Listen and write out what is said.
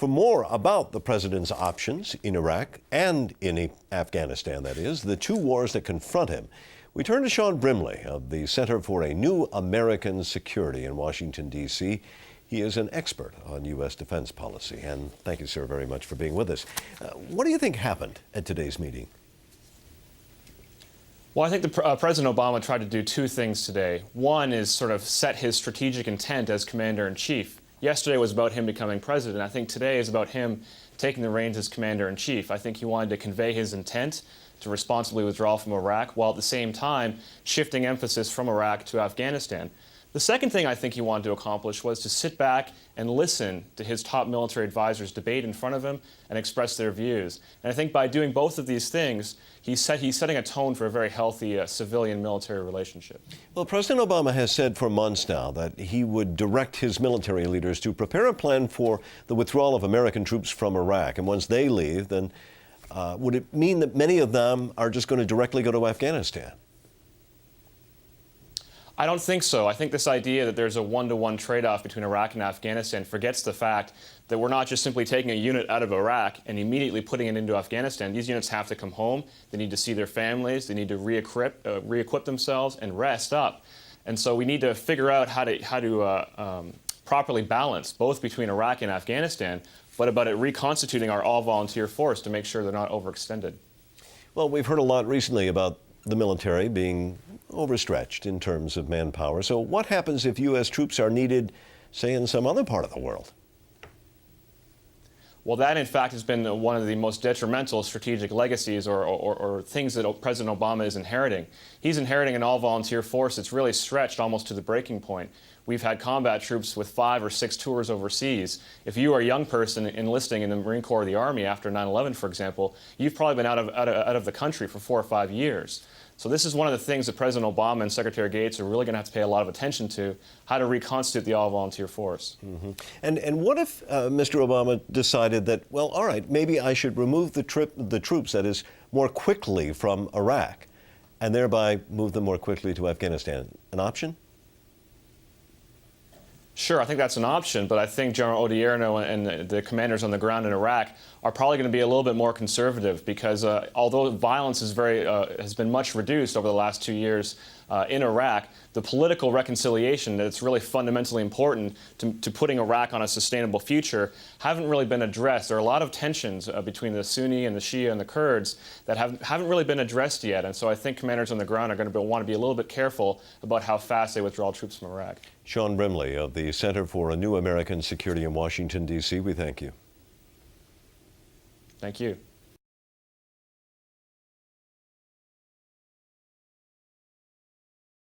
For more about the president's options in Iraq and in Afghanistan, that is, the two wars that confront him, we turn to Shawn Brimley of the Center for a New American Security in Washington, D.C. He is an expert on U.S. defense policy. And thank you, sir, very much for being with us. What do you think happened at today's meeting? Well, I think President Obama tried to do two things today. One is sort of set his strategic intent as commander-in-chief. Yesterday was about him becoming president. I think today is about him taking the reins as commander-in-chief. I think he wanted to convey his intent to responsibly withdraw from Iraq, while at the same time shifting emphasis from Iraq to Afghanistan. The second thing I think he wanted to accomplish was to sit back and listen to his top military advisors debate in front of him and express their views. And I think by doing both of these things, he's setting a tone for a very healthy civilian-military relationship. Well, President Obama has said for months now that he would direct his military leaders to prepare a plan for the withdrawal of American troops from Iraq. And once they leave, then would it mean that many of them are just going to directly go to Afghanistan? I don't think so. I think this idea that there's a one-to-one trade-off between Iraq and Afghanistan forgets the fact that we're not just simply taking a unit out of Iraq and immediately putting it into Afghanistan. These units have to come home. They need to see their families. They need to re-equip themselves and rest up. And so we need to figure out how to properly balance both between Iraq and Afghanistan, but about it reconstituting our all-volunteer force to make sure they're not overextended. Well, we've heard a lot recently about the military being overstretched in terms of manpower. So what happens if U.S. troops are needed, say, in some other part of the world? Well, that, in fact, has been one of the most detrimental strategic legacies or things that President Obama is inheriting. He's inheriting an all-volunteer force that's really stretched almost to the breaking point. We've had combat troops with 5 or 6 tours overseas. If you are a young person enlisting in the Marine Corps or the Army after 9/11, for example, you've probably been out of the country for 4 or 5 years. So this is one of the things that President Obama and Secretary Gates are really going to have to pay a lot of attention to, how to reconstitute the all-volunteer force. Mm-hmm. And what if Mr. Obama decided that, well, all right, maybe I should remove the troops, that is, more quickly from Iraq, and thereby move them more quickly to Afghanistan? An option? Sure, I think that's an option, but I think General Odierno and the commanders on the ground in Iraq are probably going to be a little bit more conservative because although violence is has been much reduced over the last 2 years in Iraq, the political reconciliation that's really fundamentally important to putting Iraq on a sustainable future haven't really been addressed. There are a lot of tensions between the Sunni and the Shia and the Kurds that haven't really been addressed yet, and so I think commanders on the ground are going to want to be a little bit careful about how fast they withdraw troops from Iraq. Shawn Brimley of the Center for a New American Security in Washington, D.C., we thank you. Thank you.